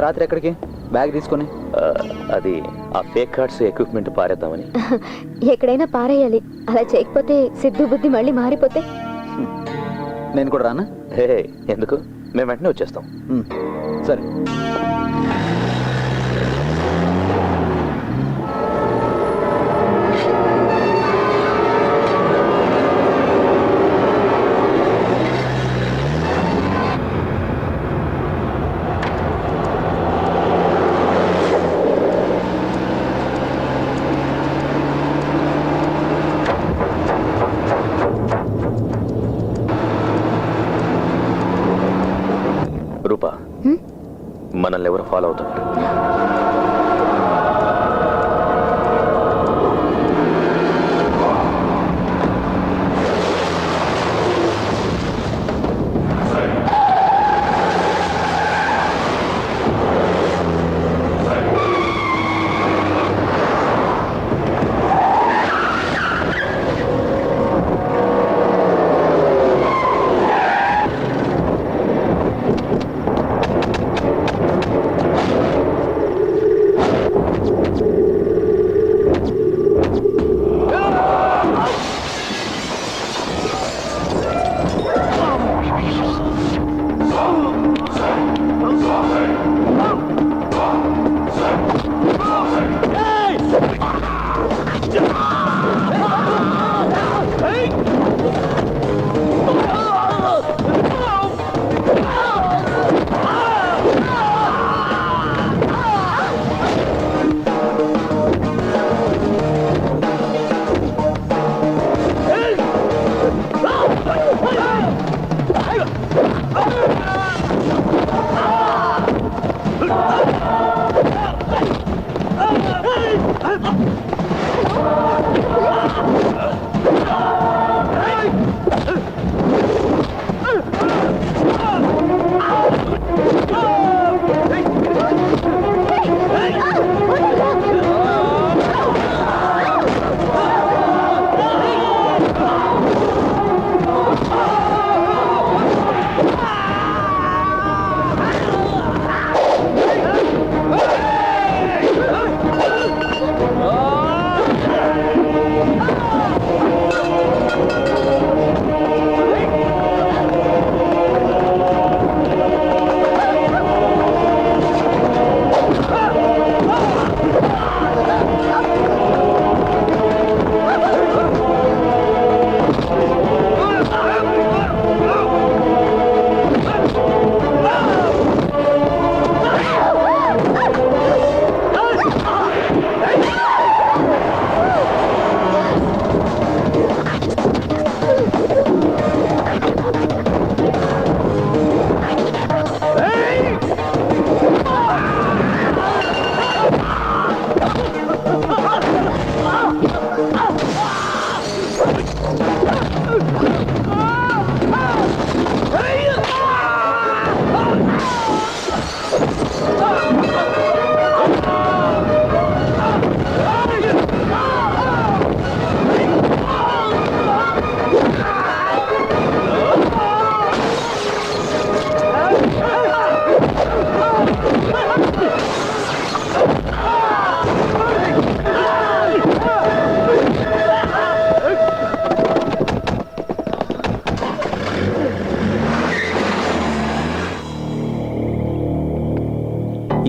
రాత్రి ఎక్కడికి బ్యాగ్ తీసుకొని? అది ఆ ఫేక్ కార్డ్స్ ఎక్విప్మెంట్ పారేద్దామని. ఎక్కడైనా పారేయాలి. అలా చేయకపోతే సిద్ధు బుద్ధి మళ్ళీ మారిపోతే నేను కూడా రానా? హే ఎందుకు, మేము వెంటనే వచ్చేస్తాం. సరే. రూపా, మనల్ని ఎవరు ఫాలో అవుతున్నారు?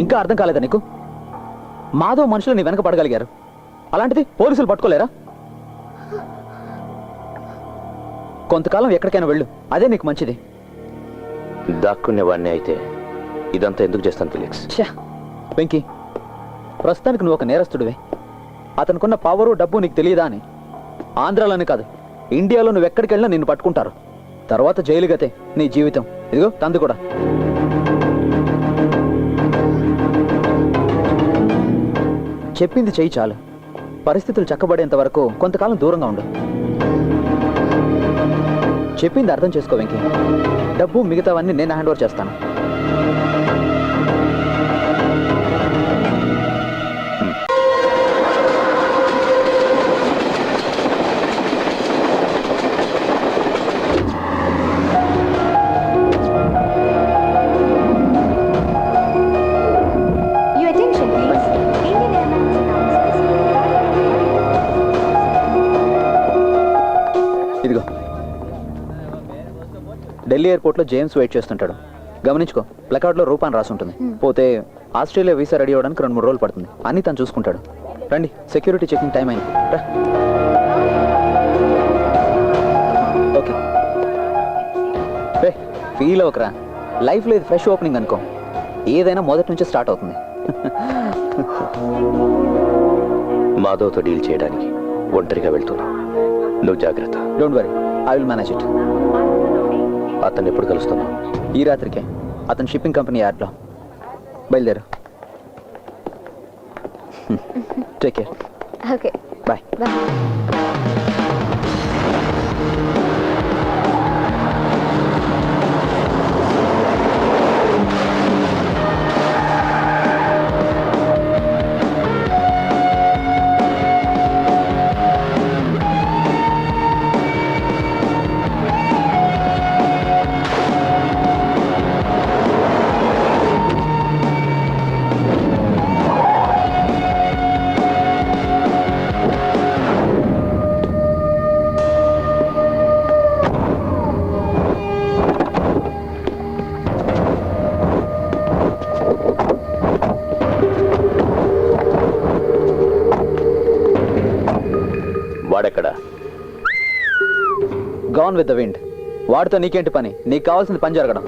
ఇంకా అర్థం కాలేదా నీకు? మాధవ్ మనుషులు నీ వెనక పడగలిగారు, అలాంటిది పోలీసులు పట్టుకోలేరా? కొంతకాలం ఎక్కడికైనా వెళ్ళు, అదే నీకు మంచిది. దాక్కునేవాడిని అయితే ఇదంతా ఎందుకు చేస్తాను ఫిలిక్స్? వెంకీ, ప్రస్తుతానికి నువ్వు ఒక నేరస్తుడివే. అతనుకున్న పవరు డబ్బు నీకు తెలియదా అని. ఆంధ్రాలోనే కాదు, ఇండియాలో నువ్వు ఎక్కడికి వెళ్ళినా నిన్ను పట్టుకుంటారు. తర్వాత జైలు గతే నీ జీవితం. ఇదిగో తందు కూడా. చెప్పింది చెయ్యి చాలు. పరిస్థితులు చక్కబడేంత వరకు కొంతకాలం దూరంగా ఉండు. చెప్పింది అర్థం చేసుకో వెంకీ. డబ్బు మిగతావన్నీ నేను హ్యాండ్ ఓవర్ చేస్తాను. ఢిల్లీ ఎయిర్పోర్ట్లో జేమ్స్ వెయిట్ చేస్తుంటాడు. గమనించుకో, ప్లకార్డ్లో రూపాన్ని రాసి ఉంటుంది. పోతే ఆస్ట్రేలియా వీసా రెడీ అవ్వడానికి 2-3 రోజులు పడుతుంది. అన్నీ తను చూసుకుంటాడు. రండి, సెక్యూరిటీ చెకింగ్ టైం అయింది. రా. ఓకే రే, ఫీల్ అవ్వకరా. లైఫ్లో ఇది ఫ్రెష్ ఓపెనింగ్ అనుకో. ఏదైనా మొదటి నుంచి స్టార్ట్ అవుతుంది. మాధవ్తో డీల్ చేయడానికి ఒంటరిగా వెళ్తున్నా. నువ్వు జాగ్రత్త. Don't worry, I will manage it. అతన్ని ఎప్పుడు కలుస్తున్నావు? ఈ రాత్రికే అతని షిప్పింగ్ కంపెనీ యార్డ్లో. బయలుదేరు. Take care. Okay, bye. Bye. వాడెక్కడ? Gone with the wind. వాడితో నీకేంటి పని? నీకు కావాల్సింది పని జరగడం.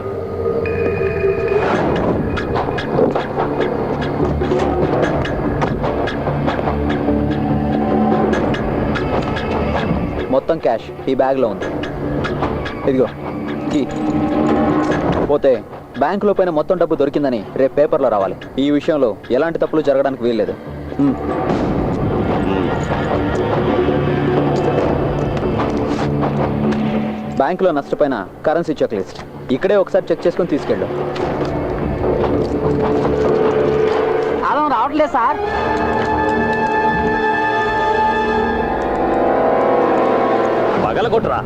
మొత్తం క్యాష్ ఈ బ్యాగ్లో ఉంది. ఇదిగో కీ. పోతే బ్యాంకులో పైన మొత్తం డబ్బు దొరికిందని రేపు పేపర్లో రావాలి. ఈ విషయంలో ఎలాంటి తప్పులు జరగడానికి వీల్లేదు. బ్యాంకులో నష్టపోయిన కరెన్సీ చెక్ లిస్ట్ ఇక్కడే ఒకసారి చెక్ చేసుకొని తీసుకెళ్ళు. రావట్లేదు సార్. పగలగొట్టరా.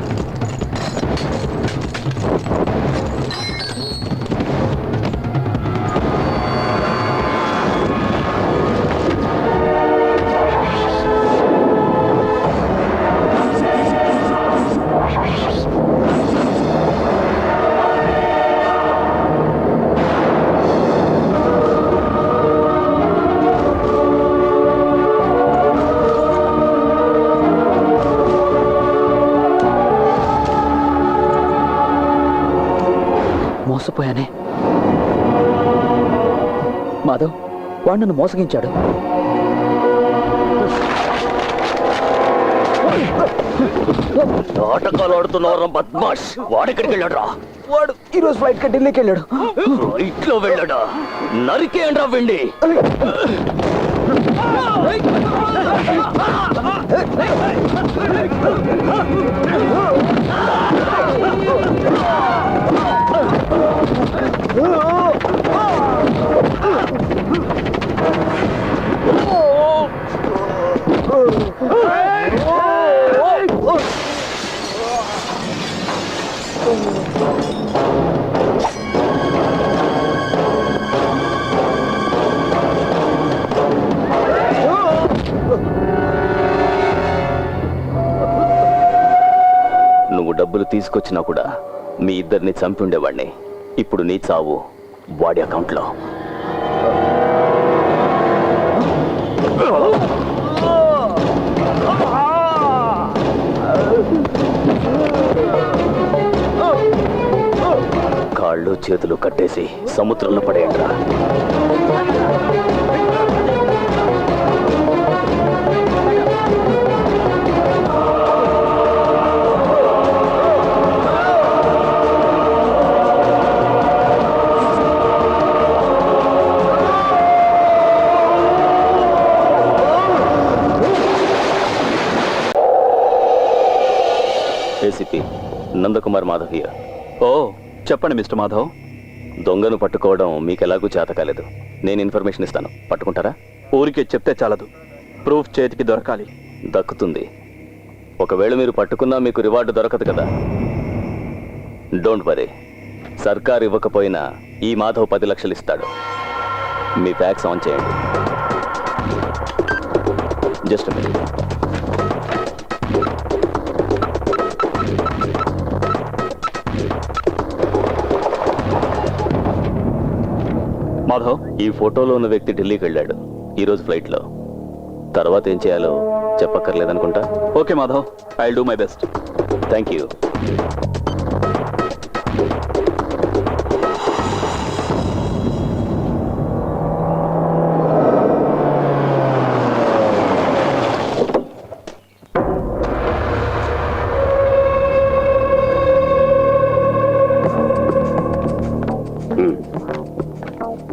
మోసపోయానే. మాధవ్, వాడు నన్ను మోసగించాడు. నాటకాలు ఆడుతున్నారు బద్మాష్. వాడెక్కడికి వెళ్ళాడ్రా? వాడు ఈరోజు ఫ్లైట్ కి ఢిల్లీకి వెళ్ళాడు. ఫ్లైట్లో వెళ్ళాడా? నరికేయండ్రా వెండి. నువ్వు డబ్బులు తీసుకొచ్చినా కూడా మీ ఇద్దరిని చంపి ఉండేవాడిని. ఇప్పుడు నీ చావు వాడి అకౌంట్లో. కాళ్ళు చేతులు కట్టేసి సముద్రంలో పడేయండిరా. ACP Nandakumar Madhav here. ఓ, చెప్పండి మిస్టర్ మాధవ్. దొంగను పట్టుకోవడం మీకెలాగూ చేత కాలేదు. నేను ఇన్ఫర్మేషన్ ఇస్తాను, పట్టుకుంటారా? ఊరికే చెప్తే చాలదు, ప్రూఫ్ చేతికి దొరకాలి. దక్కుతుంది. ఒకవేళ మీరు పట్టుకున్నా మీకు రివార్డు దొరకదు కదా. డోంట్ వరీ, సర్కార్ ఇవ్వకపోయినా ఈ మాధవ్ 10 లక్షలు ఇస్తాడు. మీ ఫ్యాక్స్ ఆన్ చేయండి. Just minute. మాధవ్. ఈ ఫోటోలో ఉన్న వ్యక్తి ఢిల్లీకి వెళ్ళాడు ఈరోజు ఫ్లైట్లో. తర్వాత ఏం చేయాలో చెప్పక్కర్లేదనుకుంటా. Okay Madhav, I will do my best. Thank you.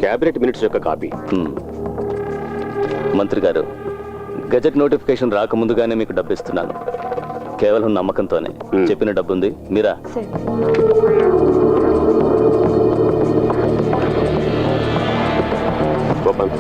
Cabinet minutes యొక్క కాపీ. మంత్రి గారు, గజెట్ నోటిఫికేషన్ రాకముందుగానే మీకు డబ్బు ఇస్తున్నాను. కేవలం నమ్మకంతోనే. చెప్పిన డబ్బు ఉంది మీరా? గోపాల్,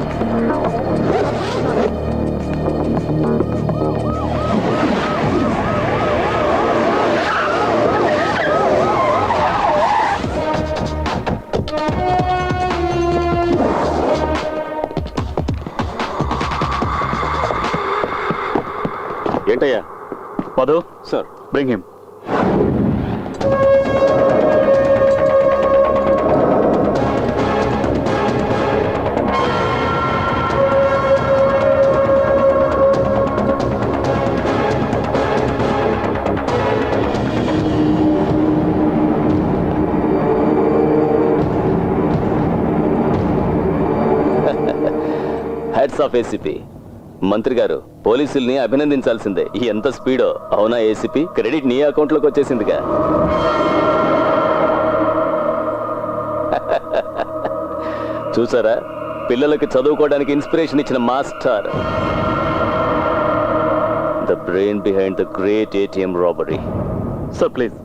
ఏంటయ్యా? Madhu, sir. Bring him. Heads of ACP. మంత్రి గారు, పోలీసుల్ని అభినందించాల్సిందే. ఎంత స్పీడో. అవునా ఏసీపీ? క్రెడిట్ నీ అకౌంట్లోకి వచ్చేసిందిగా. చూసారా, పిల్లలకి చదువుకోవడానికి ఇన్స్పిరేషన్ ఇచ్చిన master. The brain behind the great ATM robbery. Sir please,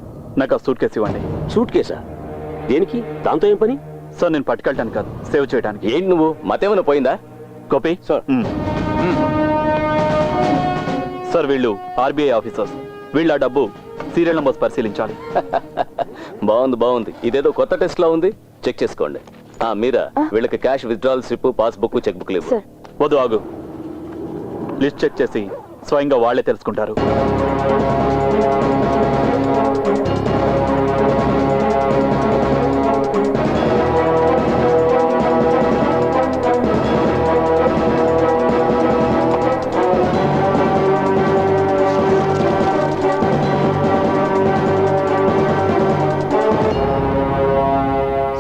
నాకు ఆ సూట్ కేసు ఇవ్వండి. సూట్ కేసా? దేనికి? దాంతో ఏం పని? సార్ నేను పట్టుకెళ్ళటానికి కాదు, సేవ్ చేయడానికి. ఏంటి నువ్వు, మతేమైనా పోయిందా? Copy sir. సార్ వీళ్ళు ఆర్బీఐ ఆఫీసర్స్. వీళ్ళ డబ్బు సీరియల్ నంబర్స్ పరిశీలించాలి. బాగుంది బాగుంది. ఇదేదో కొత్త టెస్ట్ లా ఉంది. చెక్ చేసుకోండి. మీరా, వీళ్ళకి cash withdrawal slip, passbook, cheque book లేవు. వద్దు, ఆగు. లిస్ట్ చెక్ చేసి స్వయంగా వాళ్ళే తెలుసుకుంటారు.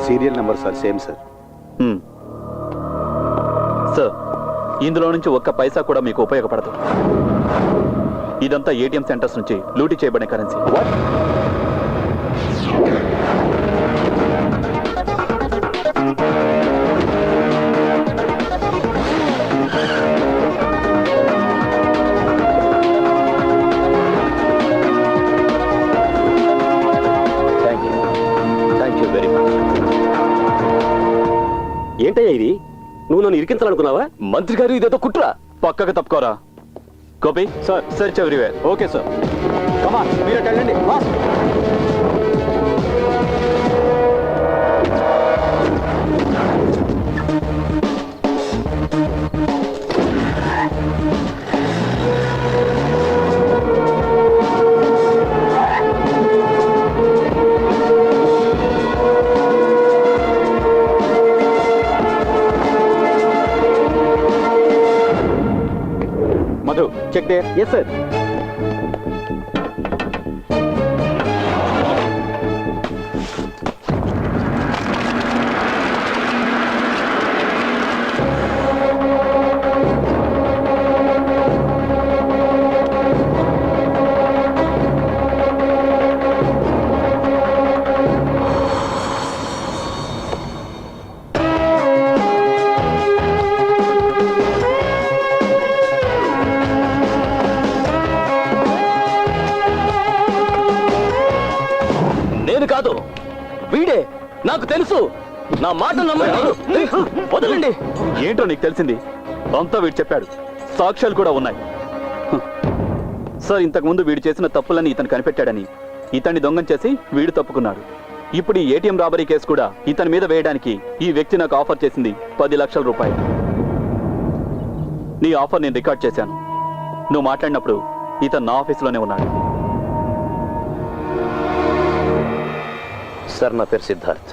Serial number sir, same sir. Sir, ఇందులో నుంచి ఒక్క పైసా కూడా మీకు ఉపయోగపడదు. ఇదంతా ఏటీఎం సెంటర్స్ నుంచి లూటీ చేయబడిన currency. Thank you very much. ఏంటయ్యా ఇది? నువ్వు నన్ను ఇరికించాలనుకున్నావా? మంత్రి గారు, ఇదేదో కుట్రా. పక్కకు తప్పుకోరా. Copy sir. Search everywhere. Okay sir. Come on, మీరు వెళ్ళండి. మధు, చెక్ దే. Yes sir. నేను కాదు, వీడే. నాకు తెలుసు. నా మాట నమ్మండి. వదలండి. ఏంటో నీకు తెలిసింది? అంతా వీడు చెప్పాడు. సాక్ష్యాలు కూడా ఉన్నాయి. సార్, ఇంతకుముందు వీడు చేసిన తప్పులని ఇతను కనిపెట్టాడని ఇతన్ని దొంగం చేసి వీడు తప్పుకున్నాడు. ఇప్పుడు ఈ ఏటీఎం రాబరీ కేసు కూడా ఇతని మీద వేయడానికి ఈ వ్యక్తి నాకు ఆఫర్ చేసింది 10 లక్షల రూపాయలు. నీ ఆఫర్ నేను రికార్డ్ చేశాను. నువ్వు మాట్లాడినప్పుడు ఇతను నా ఆఫీసులోనే ఉన్నాడు. సార్, నా పేరు సిద్ధార్థ్.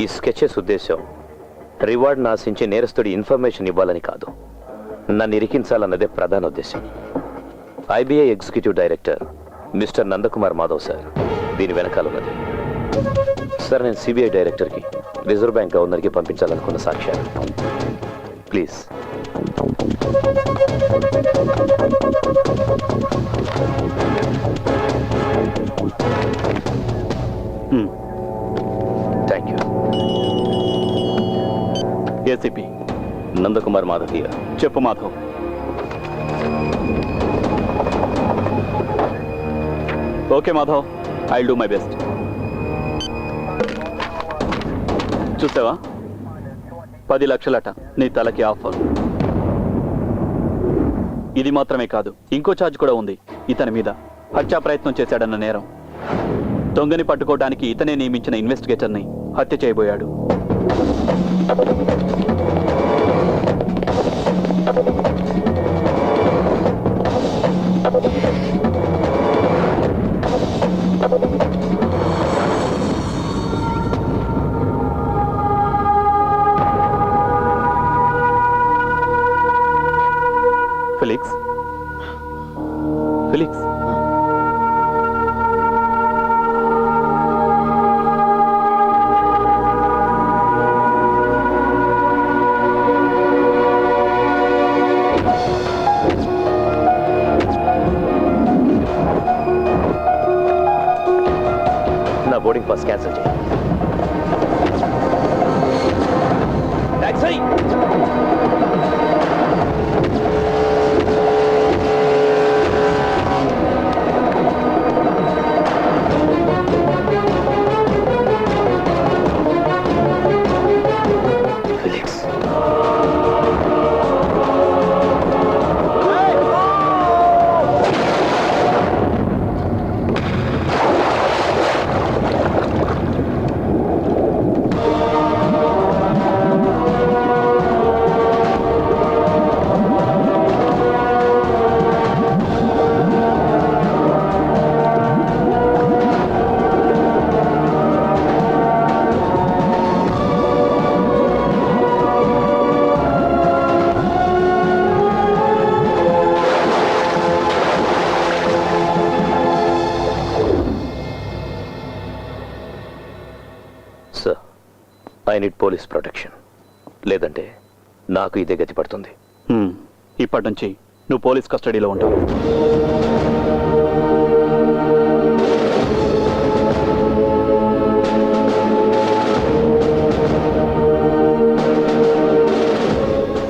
ఈ స్కెచెస్ ఉద్దేశం రివార్డ్ ఆశించి నేరస్తుడి ఇన్ఫర్మేషన్ ఇవ్వాలని కాదు, నన్ను ఇరికించాలన్నదే ప్రధాన ఉద్దేశం. IBI executive director mister Nandakumar Madhav sir దీని వెనకాల ఉన్నది. సార్, నేను సిబిఐ డైరెక్టర్కి, రిజర్వ్ బ్యాంక్ గవర్నర్కి పంపించాలనుకున్న సాక్ష్యాలు. Please. Thank you. ACP Nandakumar Madhav here. చెప్పు Madhav. Okay Madhav, I do my best. చూసావా, 10 లక్షలట నీ తలకి ఆఫర్. ఇది మాత్రమే కాదు, ఇంకో ఛార్జ్ కూడా ఉంది ఇతని మీద. హత్యా ప్రయత్నం చేశాడన్న నేరం. దొంగని పట్టుకోవడానికి ఇతనే నియమించిన ఇన్వెస్టిగేటర్ని హత్య చేయబోయాడు. ఫిలిక్స్, ఫిలిక్స్, నా బోర్డింగ్ పాస్ క్యాన్సిల్ చేయి. Taxi! Sir, I need police protection. లేదంటే నాకు ఇదే గతి పడుతుంది. ఇప్పటి నుంచి నువ్వు పోలీస్ కస్టడీలో ఉంటావు.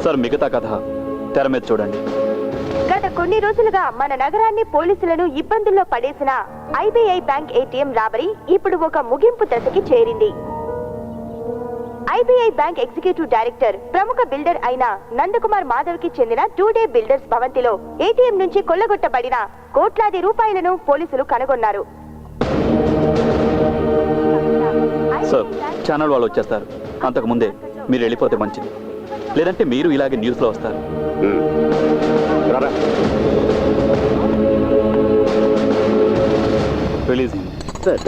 సార్, మిగతా కథ తెర మీద చూడండి. గత కొన్ని రోజులుగా మన నగరాన్ని పోలీసులను ఇబ్బందుల్లో పడేసిన ఐబీఐ బ్యాంక్ ఏటీఎం రాబరీ ఇప్పుడు ఒక ముగింపు దశకి చేరింది. ఐబీఐ బ్యాంక్ ఎగ్జిక్యూటివ్ డైరెక్టర్, ప్రముఖ బిల్డర్ అయిన నందకుమార్ మాధవ్ కి చెందిన 2-డే బిల్డర్స్ భవంతిలో ఏటీఎం నుంచి కొల్లగొట్టబడిన కోట్లాది రూపాయలను పోలీసులు కనుగొన్నారు. సార్, ఛానల్ వాళ్ళు వచ్చేస్తారు. అంతకు ముందే మీరు వెళ్ళిపోతే మంచిది. లేదంటే మీరు ఇలాగే న్యూస్లో వస్తారు. రిలీజ్ సార్,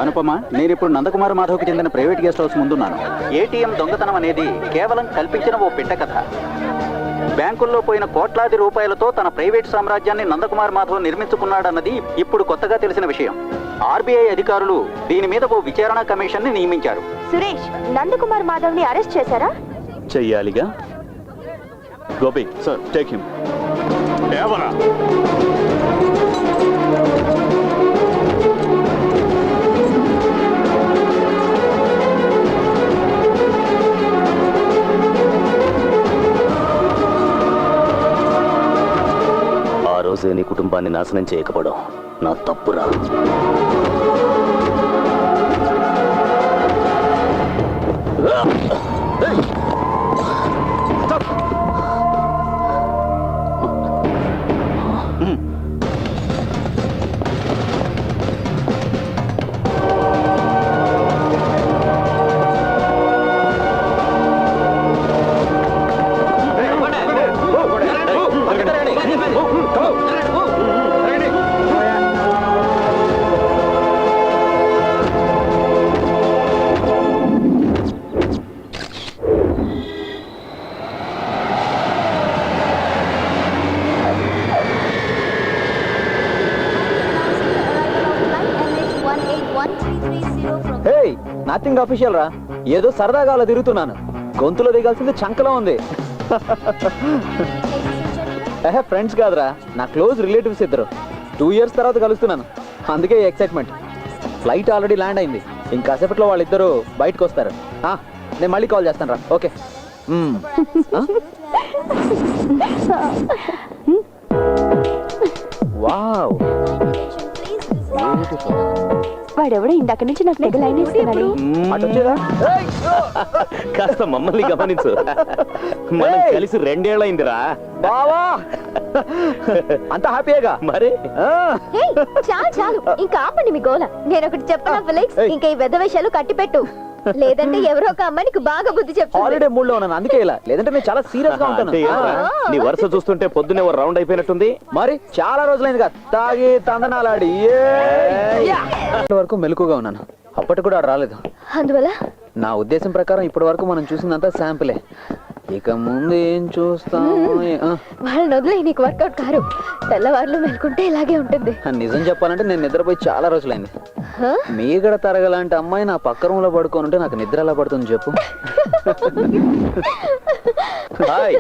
అనుపమ, నేను ఇప్పుడు నందకుమార్ మాధవ్కి చెందిన ప్రైవేట్ గెస్ట్ హౌస్ ముందున్నాను. ఏటీఎం దొంగతనం అనేది కేవలం కల్పించిన ఓ పిట్ట కథ. బ్యాంకుల్లో పోయిన కోట్లాది రూపాయలతో తన ప్రైవేట్ సామ్రాజ్యాన్ని నందకుమార్ మాధవ్ నిర్మించుకున్నాడన్నది ఇప్పుడు కొత్తగా తెలిసిన విషయం. ఆర్బీఐ అధికారులు దీని మీద ఓ విచారణ కమిషన్ ని నియమించారు. సురేష్, నందకుమార్ మాధవ్ ని అరెస్ట్ చేశారా? చెయ్యాలిగా. Gopi sir, take him. ఆ రోజే నీ కుటుంబాన్ని నాశనం చేయకపోవడం నా తప్పురా. నథింగ్ అఫీషియల్ రా, ఏదో సరదాగా అలా తిరుగుతున్నాను. గొంతులో దిగాల్సింది చంకలో ఉంది. ఫ్రెండ్స్ కాదురా, నా క్లోజ్ రిలేటివ్స్ ఇద్దరు. 2 years తర్వాత కలుస్తున్నాను, అందుకే ఎక్సైట్మెంట్. ఫ్లైట్ ఆల్రెడీ ల్యాండ్ అయింది, ఇంకాసేపట్లో వాళ్ళిద్దరూ బయటకు వస్తారు. నేను మళ్ళీ కాల్ చేస్తాను రా. ఓకే. వావ్, వాడెవడో ఇందాక నుంచి నాకు తెగ లైన్ ఇస్తున్నాడు. అటు వచ్చేదా? కాస్త మమ్మల్ని గమనించు. మనం కలిసి 2 ఏళ్ళైందిరా. బావా అంత హ్యాపీగా మరి చాలు చాలు, ఇంకా ఆపండి మీ గోల. నేను ఒకటి చెప్పనా ఫిలిక్స్, ఇంకా ఈ వెధ వేషాలు కట్టిపెట్టు, లేదంటే ఎవరో ఒక అమ్మాయికి బాగా బుద్ధి చెప్తాను. హాలిడే మూడ్ లో ఉన్నాను, అందుకే ఇలా. లేదంటే నేను చాలా సీరియస్ గా ఉంటాను. అంతే ఏంట్రా? నీ వరుస చూస్తుంటే పొద్దున్నే ఓ రౌండ్ అయిపోయినట్టుంది. మరి చాలా రోజులైందిగా తాగి తందనాలాడి వరకు మెలకుగా ఉన్నాను. అప్పటి కూడా రాలేదు. అందువల్ల నా ఉద్దేశం ప్రకారం ఇప్పటి వరకు మనం చూసిందంతా శాంపులే. ఇక ముందు ఏం చూస్తాం? వాళ్ళని వదిలే, నీకు వర్కౌట్ కారు. తెల్లవారులు మెలుకుంటే ఇలాగే ఉంటుంది. నిజం చెప్పాలంటే నేను నిద్రపోయి చాలా రోజులైంది. మీగడ తరగలాంటి అమ్మాయి నా పక్క రూమ్ లో పడుకొని ఉంటే నాకు నిద్ర ఎలా పడుతుంది చెప్పు. హాయ్.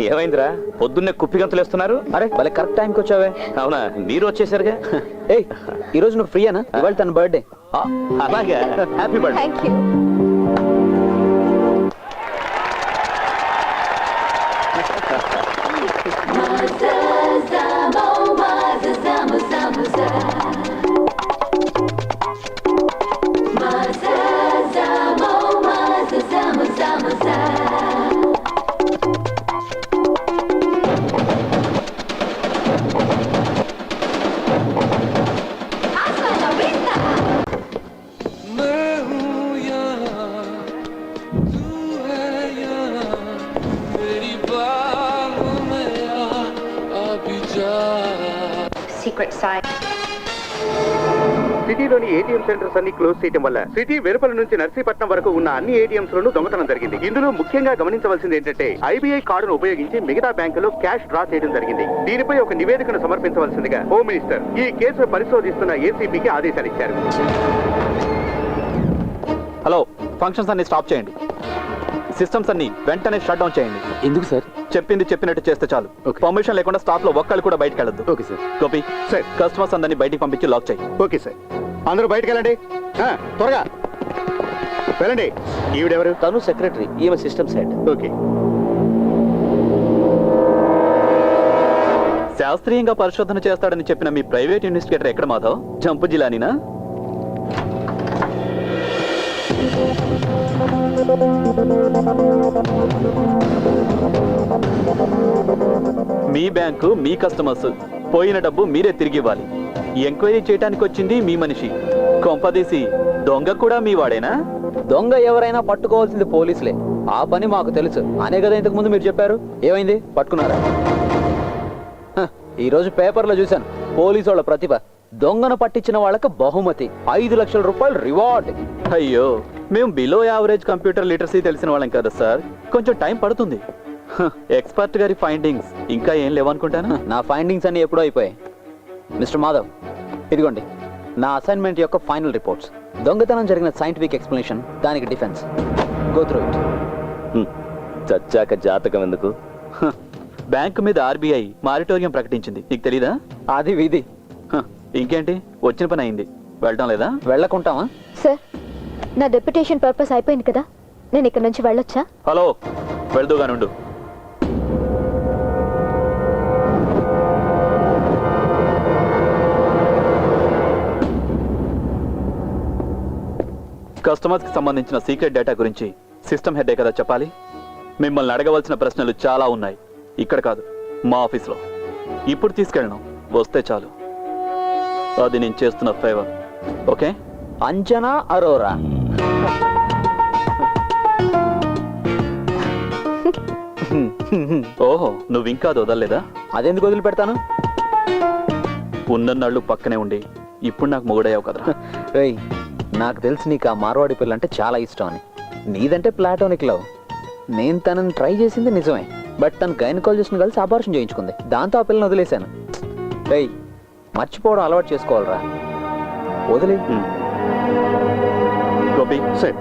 ఏమైందిరా, పొద్దున్నే కుప్పిగంతులు వేస్తున్నారు? అరే భలే కరెక్ట్ టైంకి వచ్చావే. అవునా, మీరు వచ్చేసరిగా. ఏయ్, ఈ రోజు నువ్వు ఫ్రీయేనా? ఇవాళ తన బర్త్డే. అలాగే, happy birthday. Thank you. Secret side. సిటీలోని ఏటీఎం సెంటర్స్ అన్ని క్లోజ్ చేయడం వల్ల సిటీ వెలుపల నుంచి నర్సీపట్నం వరకు ఉన్న అన్ని ఏటీఎంస్ లోనూ దొంగతనం జరిగింది. ఇందులో ముఖ్యంగా గమనించవలసింది ఏంటంటే ఐబీఐ కార్డును ఉపయోగించి మిగతా బ్యాంకులో క్యాష్ డ్రా చేయడం జరిగింది. దీనిపై ఒక నివేదికను సమర్పించవలసిందిగా హోమ్ మినిస్టర్ ఈ కేసు పరిశోధిస్తున్న ఏసీపీకి ఆదేశాలు ఇచ్చారు. హలో, ఫంక్షన్స్ అన్ని స్టాప్ చేయండి. సిస్టమ్స్ అన్ని వెంటనే షట్ డౌన్ చేయండి. ఎందుకు సార్? చెప్పింది చెప్పినట్టు చేస్తే చాలు. పర్మిషన్ లేకుండా స్టాఫ్ లో ఒక్కళ్ళు కూడా బయటకు వెళ్ళొద్దు. Okay sir. Gopi, sir. Customers అందరినీ బయటికి పంపించి లాక్ చేయి. Okay sir. అందరూ బయటకు వెళ్ళండి, త్వరగా వెళ్ళండి. ఈవిడెవరు? తను సెక్రటరీ, ఈమె సిస్టమ్స్ హెడ్. ఓకే. శాస్త్రీయంగా పరిశోధన చేస్తాడని చెప్పిన మీ ప్రైవేట్ ఇన్వెస్టిగేటర్ ఎక్కడ మాధవ్? జంపు జిలానీనా? మీ బ్యాంకు మీ కస్టమర్స్, పోయిన డబ్బు మీరే తిరిగి ఇవ్వాలి. ఎంక్వైరీ చేయడానికి వచ్చింది మీ మనిషి, కొంపదీసి దొంగ కూడా మీ వాడేనా? దొంగ ఎవరైనా పట్టుకోవాల్సింది పోలీసులే, ఆ పని మాకు తెలుసు అనే కదా ఇంతకు ముందు మీరు చెప్పారు. ఏమైంది, పట్టుకున్నారా? ఈ రోజు పేపర్లో చూశాను, పోలీసు వాళ్ళ ప్రతిభ. దొంగను పట్టించిన వాళ్ళకి బహుమతి 5 లక్షల రూపాయలు రివార్డ్. అయ్యో, మేము బిలో యావరేజ్ కంప్యూటర్ లిటరసీ తెలిసిన వాళ్ళం కదా సార్, కొంచెం టైం పడుతుంది. ఎక్స్పర్ట్ గారి ఫైండింగ్స్ ఇంకా ఏం లేవనుకుంటాను. నా ఫైండింగ్స్ అన్ని ఎప్పుడో అయిపోయాయి. మిస్టర్ మాధవ్, ఇదిగోండి నా అసైన్మెంట్ యొక్క ఫైనల్ రిపోర్ట్స్. దొంగతనం జరిగిన సైంటిఫిక్ ఎక్స్ప్లెనేషన్, దానికి డిఫెన్స్. Go through it. చచ్చాక జాతకం ఎందుకు? బ్యాంకు మీద ఆర్బీఐ మారిటోరియం ప్రకటించింది, నీకు తెలీదా? అది విధి. ఇంకేంటి, వచ్చిన పని అయింది, వెళ్ళటం లేదా? వెళ్ళకుంటామా? సార్, నా డెప్యుటేషన్ పర్పస్ అయిపోయింది కదా, నేను ఇక్కడ నుంచి వెళ్ళొచ్చా? హలో, వెళ్దూగానుండు. కస్టమర్స్ కి సంబంధించిన సీక్రెట్ డేటా గురించి సిస్టమ్ హెడ్డే కదా చెప్పాలి. మిమ్మల్ని అడగవలసిన ప్రశ్నలు చాలా ఉన్నాయి, ఇక్కడ కాదు మా ఆఫీస్లో. ఇప్పుడు తీసుకెళ్ళను, వస్తే చాలు. అది నేను చేస్తున్న ఫేవర్. ఓకే? అంజనా అరోరా. ఓహో, నువ్వు ఇంకా అది వదలలేదా? అదెందుకు వదిలిపెడతాను? ఉన్నన్నాళ్ళు పక్కనే ఉండి ఇప్పుడు నాకు మొగుడయ్యావు కదరా. రేయ్, నాకు తెలిసి నీకు ఆ మార్వాడి పిల్ల అంటే చాలా ఇష్టం అని. నీదంటే ప్లాటోనిక్ లవ్. నేను తనని ట్రై చేసింది నిజమే, బట్ తన గైనకాలజిస్ట్ని కలిసి అబార్షన్ చేయించుకుంది. దాంతో ఆ పిల్లని వదిలేశాను. రేయ్, మర్చిపోవడం అలవాటు చేసుకోవాలరా. వదిలే. గోపి సార్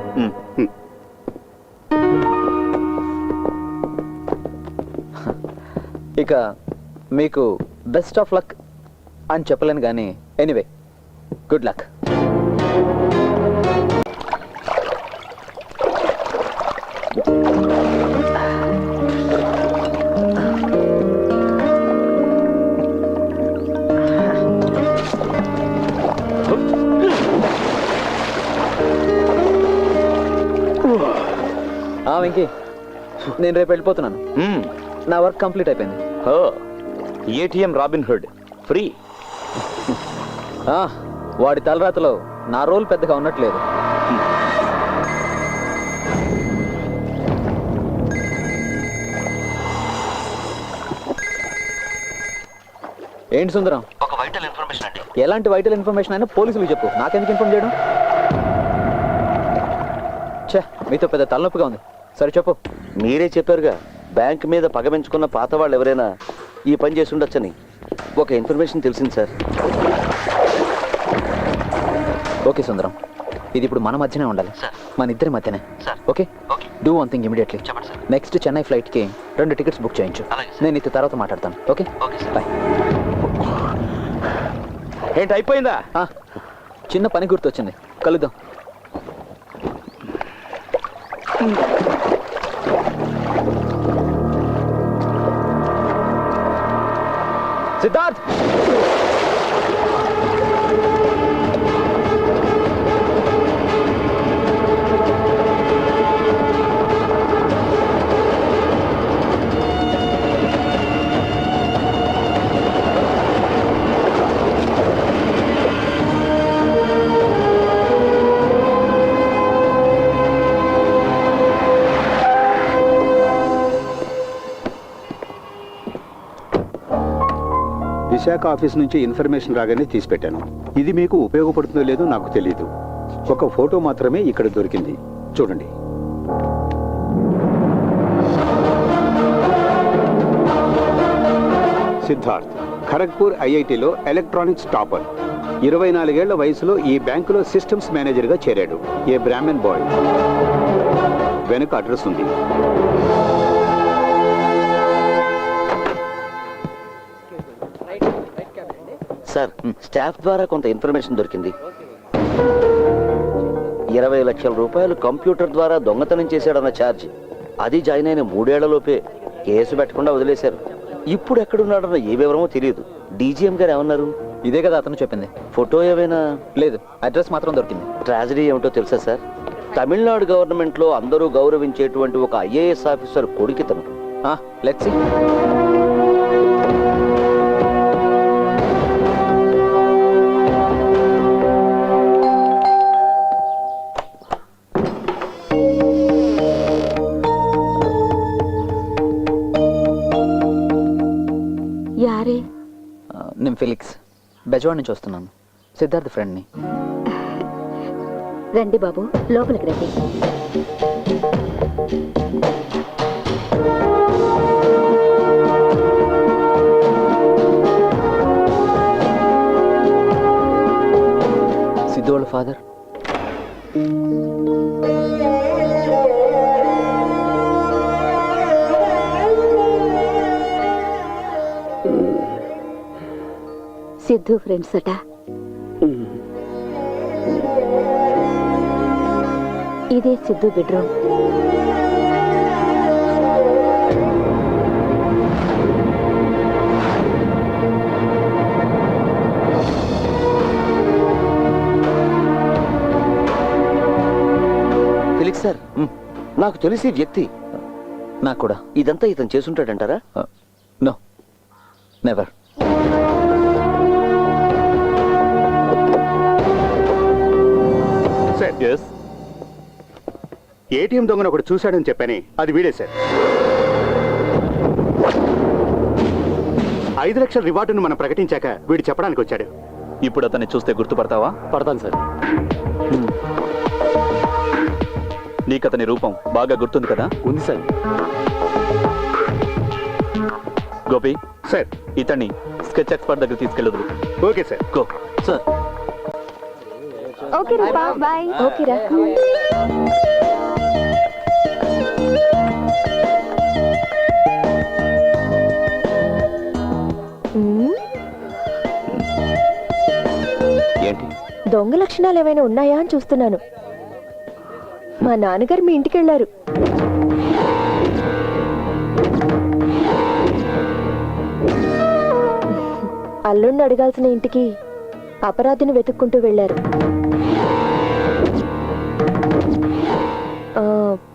ఇక మీకు బెస్ట్ ఆఫ్ లక్ అని చెప్పలేను కానీ ఎనీవే గుడ్ లక్. వెంకీ, నేను రేపు వెళ్ళిపోతున్నాను. నా వర్క్ కంప్లీట్ అయిపోయింది. ATM robin hood free. వాడి తలరాతలో నా రోల్ పెద్దగా ఉన్నట్లేదు. ఏంటి సుందరం? ఒక వైటల్ ఇన్ఫర్మేషన్ అండి. ఎలాంటి వైటల్ ఇన్ఫర్మేషన్ అయినా పోలీసులు చెప్పు, నాకెందుకు ఇన్ఫార్మ్ చేయడం? ఛే, మీతో పెద్ద తలనొప్పిగా ఉంది. సరే చెప్పు. మీరే చెప్పారుగా, బ్యాంక్ మీద పగమించుకున్న పాత వాళ్ళు ఎవరైనా ఈ పని చేసి ఉండొచ్చని ఒక ఇన్ఫర్మేషన్ తెలిసింది సార్. ఓకే సుందరం, ఇది ఇప్పుడు మన మధ్యనే ఉండాలి, మన ఇద్దరి మధ్యనే. Okay, do one thing immediately. Next Chennai ఫ్లైట్కి 2 టికెట్స్ బుక్ చేయించు. నేను నీతో తర్వాత మాట్లాడతాను. Okay, bye. ఏంటి అయిపోయిందా? చిన్న పని గుర్తొచ్చింది, కలుద్దాం. సిద్ధార్థ్, విశాఖ ఆఫీస్ నుంచి ఇన్ఫర్మేషన్ రాగానే తీసిపెట్టాను. ఇది మీకు ఉపయోగపడుతుందో లేదో నాకు తెలియదు. ఒక ఫోటో మాత్రమే ఇక్కడ దొరికింది, చూడండి. సిద్ధార్థ్ ఖరగ్పూర్ ఐఐటిలో ఎలక్ట్రానిక్స్ టాపర్. 24 ఏళ్ల వయసులో ఈ బ్యాంకులో సిస్టమ్స్ మేనేజర్గా చేరాడు. ఏ బ్రాహ్మణ్ బాయ్. వెనుక అడ్రస్ ఉంది. సార్, స్టాఫ్ ద్వారా కొంత ఇన్ఫర్మేషన్ దొరికింది. 20 లక్షల రూపాయలు కంప్యూటర్ ద్వారా దొంగతనం చేశాడన్న ఛార్జ్, అది జాయిన్ అయిన 3 ఏళ్లలోపే కేసు పెట్టకుండా వదిలేశారు. ఇప్పుడు ఎక్కడున్నాడన్న ఏ వివరమో తెలియదు. డీజీఎం గారు ఏమన్నారు? ఇదే కదా అతను చెప్పింది. ఫోటో ఏమైనా? లేదు, అడ్రస్ మాత్రం దొరికింది. ట్రాజడీ ఏమిటో తెలుసా సార్? తమిళనాడు గవర్నమెంట్లో అందరూ గౌరవించేటువంటి ఒక ఐఏఎస్ ఆఫీసర్ కొడుకితను. Let's see. యారే? నేను ఫిలిక్స్, బెజవాడ్ నుంచి వస్తున్నాను. సిద్ధార్థ్ ఫ్రెండ్ని. రండి బాబు, లోపలికి రండి. సిద్ధు వాళ్ళ ఫాదర్. సిద్ధు ఫ్రెండ్స్ అట. ఇదే సిద్ధు బెడ్రూమ్. ఫిలిక్స్ సార్, నాకు తెలిసి వ్యక్తి. నాకు కూడా. ఇదంతా ఇతను చేసుంటాడంటారా? No, never. సార్, ఏటీఎం దొంగను ఒకటి చూశాడని చెప్పానే, అది వీడే సార్. 5 లక్షల రివార్డును మనం ప్రకటించాక వీడు చెప్పడానికి వచ్చాడు. ఇప్పుడు అతన్ని చూస్తే గుర్తుపడతావా? పడతాను సార్. నీకు అతని రూపం బాగా గుర్తుంది కదా? ఉంది సార్. గోపి సార్, ఇతన్ని స్కెచ్ ఎక్స్పర్ట్ దగ్గర తీసుకెళ్ళదు. Okay sir. Go. Sir, okay Rupa bye ఓకేరా ఏంటి? దొంగ లక్షణాలు ఏమైనా ఉన్నాయా అని చూస్తున్నాను. మా నాన్నగారు మీ ఇంటికి వెళ్ళారు. అల్లుణ్ణి అడగాల్సిన ఇంటికి అపరాధిని వెతుక్కుంటూ వెళ్ళారు.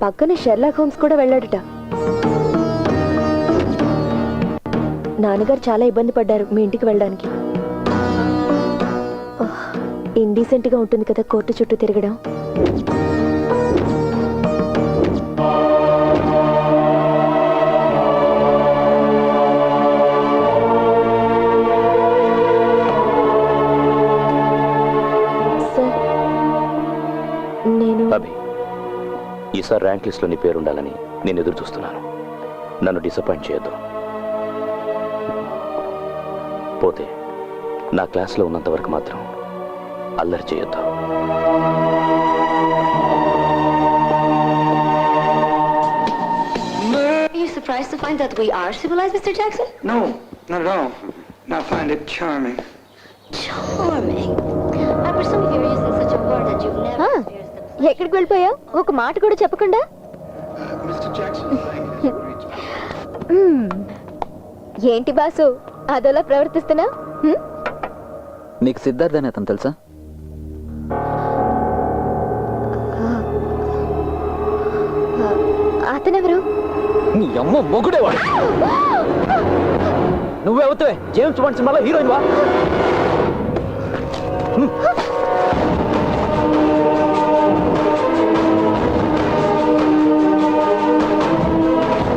పక్కన షెర్లాక్ హోమ్స్ కూడా వెళ్ళాడట. నాన్నగారు చాలా ఇబ్బంది పడ్డారు మీ ఇంటికి వెళ్ళడానికి. ఇండీసెంట్ గా ఉంటుంది కదా కోర్టు చుట్టూ తిరగడం. సార్ నేను అభి, ఈసారి ర్యాంక్ లిస్ట్లో నీ పేరు ఉండాలని నేను ఎదురు చూస్తున్నాను. నన్ను డిసప్పాయింట్ చేయొద్దు. పోతే నా క్లాస్లో ఉన్నంత వరకు మాత్రం అల్లరి చేయొద్దు. Are you surprised to find that we are civilized, Mr. Jackson? No, not at all. I find it charming. Charming. I presume you're using such a word that you've never experienced the ఎక్కడికి వెళ్ళిపోయావు? ఒక మాట కూడా చెప్పకుండా. Mr. Jackson. ఏంటి boss అదోలా ప్రవర్తిస్తున్నా? నీకు సిద్ధార్థ్ అని అతను తెలుసా? అతనెవరు? నీ అమ్మ మొగుడేవాడు. నువ్వే అవుతావే జేమ్స్ బాండ్ సినిమాలో హీరోయిన్ వా.